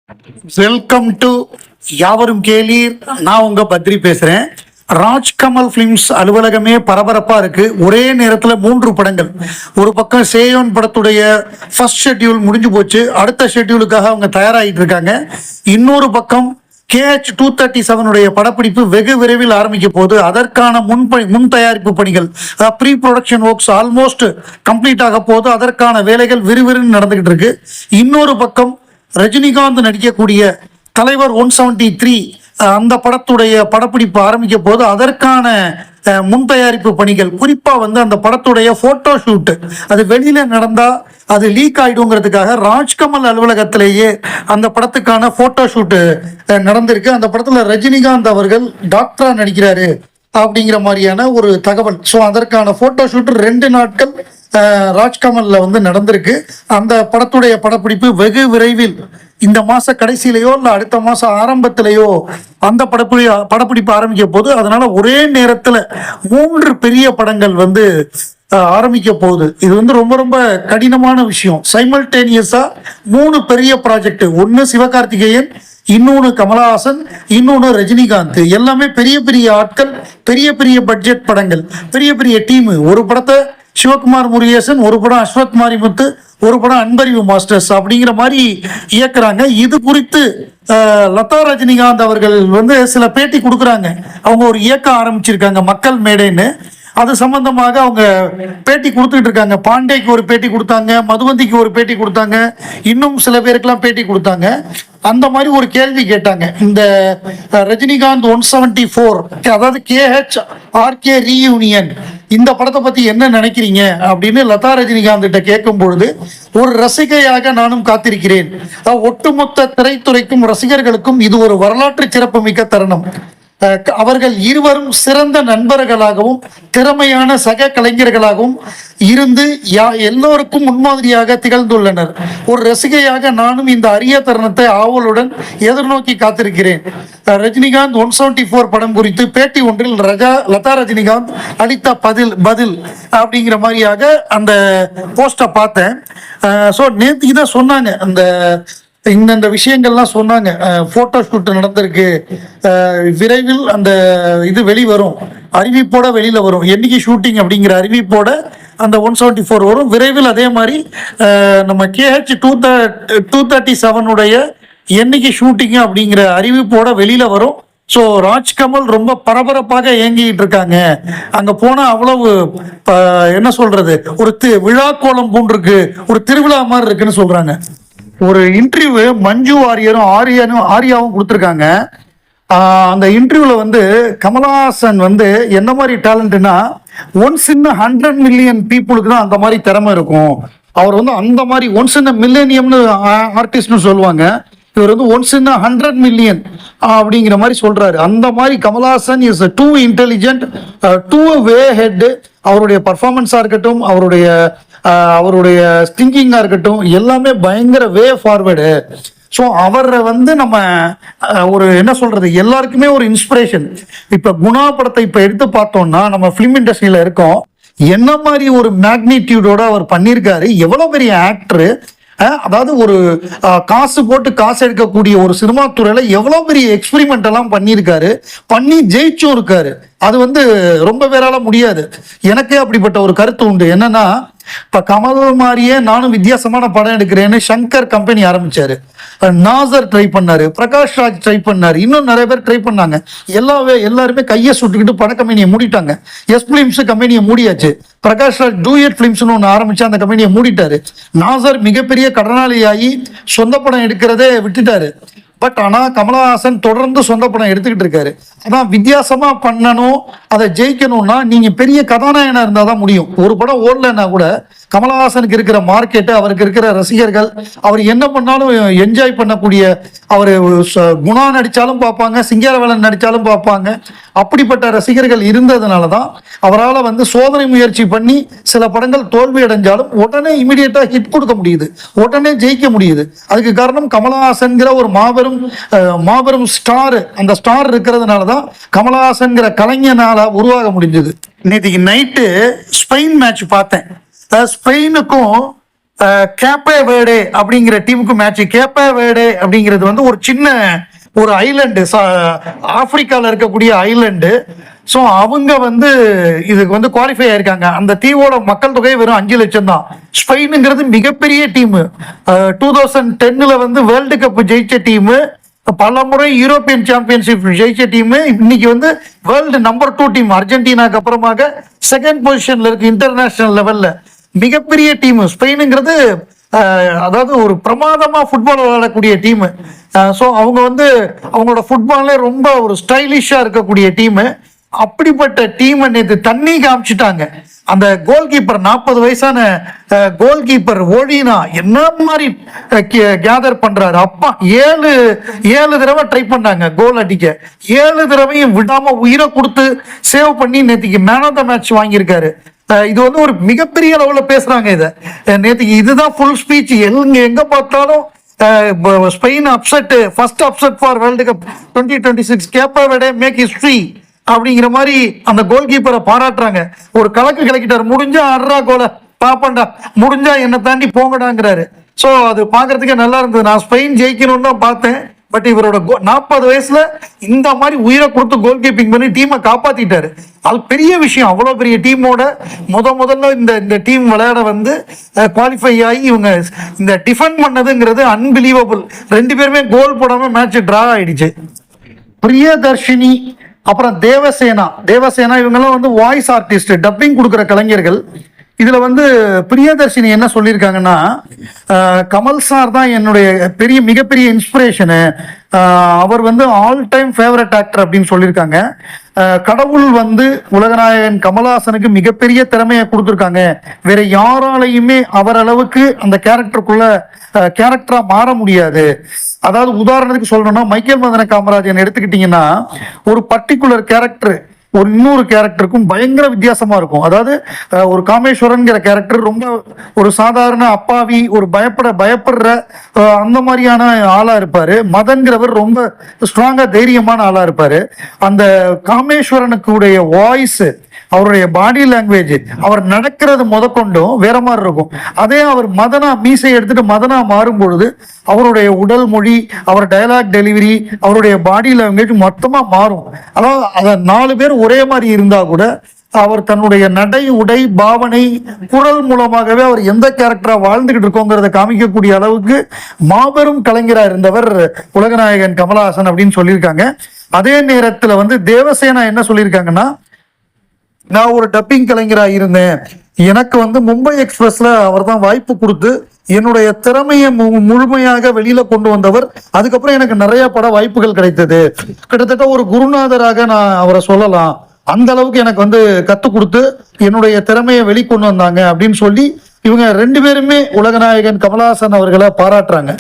Welcome to யாவரும் கேளீர். நான் உங்க பத்ரி பேசுறேன். ராஜ்கமல் பிலிம்ஸ் அலுவலகமே பரபரப்பா இருக்கு. ஒரே நேரத்துல 3 படங்கள். ஒரு பக்கம் சேயோன் படத்துடைய ஃபர்ஸ்ட் ஷெட்யூல் முடிஞ்சு போச்சு, அடுத்த ஷெட்யூலுக்காக அவங்க தயாராகிட்டு இருக்காங்க. இன்னொரு பக்கம் KH-237 படப்பிடிப்பு வெகு விரைவில் ஆரம்பிக்க போது அதற்கான முன் தயாரிப்பு பணிகள், pre production works almost complete ஆக போது அதற்கான வேலைகள் விறுவிறுன்னு நடந்துகிட்டு இருக்கு. இன்னொரு பக்கம் ரஜினிகாந்த் நடிக்கக்கூடிய தலைவர் 173 அந்த படத்துடைய படப்பிடிப்பு ஆரம்பிக்க போது அதற்கான முன் தயாரிப்பு பணிகள், குறிப்பா அந்த படத்துடைய போட்டோ ஷூட் அது வெளியில நடந்தா அது லீக் ஆயிடுங்கிறதுக்காக ராஜ்கமல் அலுவலகத்திலேயே அந்த படத்துக்கான போட்டோ ஷூட் நடந்திருக்கு. அந்த படத்துல ரஜினிகாந்த் அவர்கள் டாக்டரா நடிக்கிறாரு அப்படிங்கிற மாதிரியான ஒரு தகவல். ஸோ அதற்கான போட்டோ ஷூட் 2 நாட்கள் ராஜ்கமல்ல நடந்திருக்கு. அந்த படத்துடைய படப்பிடிப்பு வெகு விரைவில் இந்த மாச கடைசியிலையோ இல்ல அடுத்த மாசம் ஆரம்பத்திலேயோ அந்த படப்பிடிப்பு ஆரம்பிக்க போது. அதனால ஒரே நேரத்துல 3 பெரிய படங்கள் ஆரம்பிக்க போகுது. இது ரொம்ப ரொம்ப கடினமான விஷயம். சைமல்டேனியஸா 3 பெரிய ப்ராஜெக்ட், ஒன்னு சிவகார்த்திகேயன், இன்னொன்னு கமலஹாசன், இன்னொன்னு ரஜினிகாந்த். எல்லாமே பெரிய பெரிய ஆட்கள், பெரிய பெரிய பட்ஜெட் படங்கள், பெரிய பெரிய டீம். ஒரு படத்தை சிவகுமார் முருகேசன், ஒரு படம் அஸ்வத் மாரிமுத்து, ஒரு படம் அன்பறிவு மாஸ்டர்ஸ் அப்படிங்கிற மாதிரி இயக்குறாங்க. இது குறித்து லதா ரஜினிகாந்த் அவர்கள் சில பேட்டி கொடுக்குறாங்க. அவங்க ஒரு இயக்கம் ஆரம்பிச்சிருக்காங்க, மக்கள் மேடைன்னு. அது சம்பந்தமாக அவங்க பேட்டி கொடுத்துட்டு இருக்காங்க. பாண்டேக்கு ஒரு பேட்டி கொடுத்தாங்க, மதுவந்திக்கு ஒரு பேட்டி கொடுத்தாங்க, இன்னும் சில பேருக்கெல்லாம் பேட்டி கொடுத்தாங்க. அந்த மாதிரி ஒரு கேள்வி கேட்டாங்க. இந்த ரஜினிகாந்த் 174, அதாவது KH-RK ரீயூனியன், இந்த படத்தை பத்தி என்ன நினைக்கிறீங்க அப்படின்னு லதா ரஜினிகாந்த் கிட்ட கேட்கும் பொழுது, ஒரு ரசிகையாக நானும் காத்திருக்கிறேன். ஒட்டுமொத்த திரைத்துறைக்கும் ரசிகர்களுக்கும் இது ஒரு வரலாற்று சிறப்பு மிக்க தருணம். அவர்கள் இருவரும் சிறந்த நண்பர்களாகவும் திறமையான சக கலைஞர்களாகவும் இருந்து எல்லோருக்கும் முன்மாதிரியாக திகழ்ந்துள்ளனர். ஒரு ரசிகையாக நானும் இந்த அரிய தருணத்தை ஆவலுடன் எதிர்நோக்கி காத்திருக்கிறேன். ரஜினிகாந்த் 174 படம் குறித்து பேட்டி ஒன்றில் லதா ரஜினிகாந்த் அளித்த பதில் அப்படிங்கிற மாதிரியாக அந்த போஸ்டை பார்த்தேன். ஸோ நேற்று இதை சொன்னாங்க, இந்த விஷயங்கள்லாம் சொன்னாங்க. போட்டோ ஷூட் நடந்திருக்கு, விரைவில் அந்த இது வெளிவரும், அறிவிப்போட வெளியில வரும். என்னைக்கு ஷூட்டிங் அப்படிங்கிற அறிவிப்போட அந்த 174 வரும் விரைவில். அதே மாதிரி நம்ம KH-237 என்னைக்கு ஷூட்டிங் அப்படிங்கிற அறிவிப்போட வெளியில வரும். ஸோ ராஜ்கமல் ரொம்ப பரபரப்பாக இயங்கிட்டு இருக்காங்க. அங்க போனா அவ்வளவு என்ன சொல்றது, ஒரு விழா கோலம் பூண்டிருக்கு, ஒரு திருவிழா மாதிரி இருக்குன்னு சொல்றாங்க. ஒரு இன்டர்வியூ மஞ்சு வாரியரும் ஆரியாவும் கொடுத்துருக்காங்க. அந்த இன்டர்வியூல கமலஹாசன் என்ன மாதிரி டேலண்ட்னா, ஒன்ஸ் இன் 100 மில்லியன் பீப்புளுக்கு தான் அந்த மாதிரி திறமை இருக்கும். அவர் அந்த மாதிரி ஒன்ஸ் இன் மில்லேனியம்னு ஆர்டிஸ்ட்னு சொல்லுவாங்க. இவர் ஒன்ஸ் இன் 100 மில்லியன் அப்படிங்கிற மாதிரி சொல்றாரு. அந்த மாதிரி Kamal Haasan is two intelligent, two way head. அவருடைய பர்ஃபார்மன்ஸா இருக்கட்டும், அவருடைய திங்கிங்கா இருக்கட்டும், எல்லாமே பயங்கர வே ஃபார்வர்டு. ஸோ அவரை நம்ம ஒரு என்ன சொல்றது, எல்லாருக்குமே ஒரு இன்ஸ்பிரேஷன். இப்ப குணா படத்தை இப்ப எடுத்து பார்த்தோம்னா, நம்ம பிலிம் இண்டஸ்ட்ரியில இருக்கோம், என்ன மாதிரி ஒரு மேக்னிடியூடோட அவர் பண்ணியிருக்காரு. எவ்வளவு பெரிய ஆக்டர், அதாவது ஒரு காசு போட்டு காசு எடுக்கக்கூடிய ஒரு சினிமா துறையில எவ்வளவு பெரிய எக்ஸ்பெரிமெண்ட் எல்லாம் பண்ணியிருக்காரு, பண்ணி ஜெயிச்சும் இருக்காரு. அது ரொம்ப பேரால முடியாது. எனக்கே அப்படிப்பட்ட ஒரு கருத்து உண்டு. என்னன்னா, இப்ப கமல் மாதிரியே நானும் வித்தியாசமான படம் எடுக்கிறேன்னு சங்கர் கம்பெனி ஆரம்பிச்சாரு. நாசர் ட்ரை பண்ணாரு, பிரகாஷ் ராஜ் ட்ரை பண்ணாரு, இன்னும் நிறைய பேர் ட்ரை பண்ணாங்க. எல்லாருமே கையை சுட்டுக்கிட்டு பட கம்பெனியை மூடிட்டாங்க. எஸ் பிலிம்ஸ் கம்பெனியை மூடியாச்சு. பிரகாஷ் ராஜ் டூயட் பிலிம்ஸ்னு ஒன்று ஆரம்பிச்சு அந்த கம்பெனியை மூடிட்டாரு. நாசர் மிகப்பெரிய கடனாளியாகி சொந்த படம் எடுக்கிறதே விட்டுட்டாரு. பட் ஆனா கமலஹாசன் தொடர்ந்து சொந்த படம் எடுத்துக்கிட்டு இருக்காரு. அதான் வித்தியாசமா பண்ணணும், அதை ஜெயிக்கணும்னா நீங்க பெரிய கதாநாயகனா இருந்தாதான் முடியும். ஒரு படம் ஓடலன்னா கூட கமலஹாசனுக்கு இருக்கிற மார்க்கெட்டு, அவருக்கு இருக்கிற ரசிகர்கள், அவர் என்ன பண்ணாலும் என்ஜாய் பண்ணக்கூடிய, அவர் குணா நடிச்சாலும் பார்ப்பாங்க, சிங்காரவேலன் நடிச்சாலும் பார்ப்பாங்க. அப்படிப்பட்ட ரசிகர்கள் இருந்ததுனாலதான் அவரால் சோதனை முயற்சி பண்ணி சில படங்கள் தோல்வி அடைஞ்சாலும் உடனே இமிடியேட்டா ஹிட் கொடுக்க முடியுது, உடனே ஜெயிக்க முடியுது. அதுக்கு காரணம் கமலஹாசன்கிற ஒரு மாபெரும் ஸ்டார். அந்த ஸ்டார் இருக்கிறதுனாலதான் கமலஹாசன்கிற கலைஞனால உருவாக முடிஞ்சது. நேற்றுக்கு நைட்டு ஸ்பெயின் மேட்ச் பார்த்தேன். ஸ்பெயினுக்கும் கேப்பே வேர்டே அப்படிங்கிற டீமுக்கு மேட்ச். கேப்பே வேர்டே அப்படிங்கிறது வந்து ஒரு சின்ன ஒரு ஐலண்டு, ஆப்பிரிக்காவில் இருக்கக்கூடிய ஐலண்டு. ஸோ அவங்க வந்து இதுக்கு வந்து குவாலிஃபை ஆயிருக்காங்க. அந்த தீவோட மக்கள் தொகை வெறும் 5 லட்சம் தான். ஸ்பெயினுங்கிறது மிகப்பெரிய டீமு. 2010 வந்து வேர்ல்டு கப் ஜெயிச்ச டீமு, பல முறை யூரோப்பியன் சாம்பியன்ஷிப் ஜெயிச்ச டீமு. இன்னைக்கு வந்து வேர்ல்டு நம்பர் 2 டீம். அர்ஜென்டினாக்கு அப்புறமாக செகண்ட் பொசிஷன்ல இருக்கு இன்டர்நேஷனல் லெவல்ல. மிகப்பெரிய டீமு ஸ்பெயினுங்கிறது. அதாவது ஒரு பிரமாதமா ஃபுட்பால் விளையாடக்கூடிய டீமு. ஸோ அவங்க வந்து அவங்களோட ஃபுட்பால்ல ரொம்ப ஒரு ஸ்டைலிஷா இருக்கக்கூடிய டீமு. அப்படிப்பட்ட டீமை நேற்று தண்ணி காமிச்சிட்டாங்க. அந்த கோல் கீப்பர் 40 வயசான கோல் கீப்பர் ஓடினா என்ன மாதிரி கேதர் பண்றாரு. அப்பா 7 தடவை ட்ரை பண்ணாங்க கோல் அடிக்க. 7 தடவையும் விடாம உயிரை கொடுத்து சேவ் பண்ணி நேற்றுக்கு மேன் ஆஃப் த மேட்ச் வாங்கியிருக்காரு. இது வந்து ஒரு மிகப்பெரிய அளவுல பேசுறாங்க. இதை நேற்றுக்கு இதுதான் ஃபுல் ஸ்பீச். எங்க பார்த்தாலும் Spain upset, first upset for world cup 2026, கேப்பே வேர்டே மேக் ஹிஸ்டரி அப்படிங்கிற மாதிரி அந்த கோல் கீப்பரை பாராட்டுறாங்க. ஒரு கலக்கு கலக்கிட்டாரு. முடிஞ்சா அட்ரா கோலை பாப்பண்டா, முடிஞ்சா என்னை தாண்டி போங்கடாங்கிறாரு. ஸோ அது பார்க்கறதுக்கே நல்லா இருந்தது. நான் ஸ்பெயின் ஜெயிக்கணும்னு தான் பார்த்தேன். பட் இவரோட 40 வயசுல இந்த மாதிரி உயிரை கொடுத்து கோல் கீப்பிங் பண்ணி டீமை காப்பாத்திட்டாரு. அது பெரிய விஷயம். அவ்வளோ பெரிய டீமோட முதல்ல இந்த டீம் விளையாட வந்து குவாலிஃபை ஆகி இவங்க இந்த டிஃபெண்ட் பண்ணதுங்கிறது அன்பிலீவபிள். 2 பேருமே கோல் போடாம மேட்ச் டிரா ஆயிடுச்சு. பிரியதர்ஷினி அப்புறம் தேவசேனா இவங்கெல்லாம் வந்து வாய்ஸ் ஆர்டிஸ்ட், டப்பிங் கொடுக்குற கலைஞர்கள். இதுல வந்து பிரியதர்ஷினி என்ன சொல்லியிருக்காங்கன்னா, கமல் சார் தான் என்னுடைய மிகப்பெரிய இன்ஸ்பிரேஷனு. அவர் வந்து ஆல் டைம் ஃபேவரட் ஆக்டர் அப்படின்னு சொல்லியிருக்காங்க. கடவுள் வந்து உலகநாயகன் கமல்ஹாசனுக்கு மிகப்பெரிய திறமையை கொடுத்துருக்காங்க. வேற யாராலையுமே அவர் அளவுக்கு அந்த கேரக்டரா மாற முடியாது. அதாவது உதாரணத்துக்கு சொல்லணும்னா, மைக்கேல் மதன காமராஜன் எடுத்துக்கிட்டீங்கன்னா, ஒரு பர்டிகுலர் கேரக்டர் இன்னொரு கேரக்டருக்கும் பயங்கர வித்தியாசமா இருக்கும். அதாவது ஒரு காமேஸ்வரன்கிற கேரக்டர் ரொம்ப ஒரு சாதாரண அப்பாவி, ஒரு பயப்படுற அந்த மாதிரியான ஆளா இருப்பாரு. மதன்கிறவர் ரொம்ப ஸ்ட்ராங்கா தைரியமான ஆளா இருப்பாரு. அந்த காமேஸ்வரனுக்குடைய வாய்ஸ், அவருடைய பாடி லாங்குவேஜ், அவர் நடக்கிறது முதற்கொண்டும் வேற மாதிரி இருக்கும். அதே அவர் மீசை எடுத்துட்டு மதனா மாறும் பொழுது அவருடைய உடல் மொழி, அவர் டயலாக் டெலிவரி, அவருடைய பாடி லாங்குவேஜ் மொத்தமா மாறும். அதாவது அதை 4 பேர் ஒரே மாதிரி இருந்தா கூட அவர் தன்னுடைய நடை, உடை, பாவனை, குரல் மூலமாகவே அவர் எந்த கேரக்டரா வாழ்ந்துகிட்டு இருக்கோங்கிறத காமிக்கக்கூடிய அளவுக்கு மாபெரும் கலைஞரா இருந்தவர் உலகநாயகன் கமல்ஹாசன் அப்படின்னு சொல்லியிருக்காங்க. அதே நேரத்துல வந்து தேவசேனா என்ன சொல்லியிருக்காங்கன்னா, நான் ஒரு டப்பிங் கலைஞராக இருந்தேன். எனக்கு வந்து மும்பை எக்ஸ்பிரஸ்ல அவர் தான் வாய்ப்பு கொடுத்து என்னுடைய திறமையை முழுமையாக வெளியில கொண்டு வந்தவர். அதுக்கப்புறம் எனக்கு நிறைய பட வாய்ப்புகள் கிடைத்தது. கிட்டத்தட்ட ஒரு குருநாதராக நான் அவரை சொல்லலாம். அந்த அளவுக்கு எனக்கு வந்து கத்து கொடுத்து என்னுடைய திறமையை வெளிக்கொண்டு வந்தாங்க அப்படின்னு சொல்லி இவங்க 2 பேருமே உலகநாயகன் கமல்ஹாசன் அவர்களை பாராட்டுறாங்க.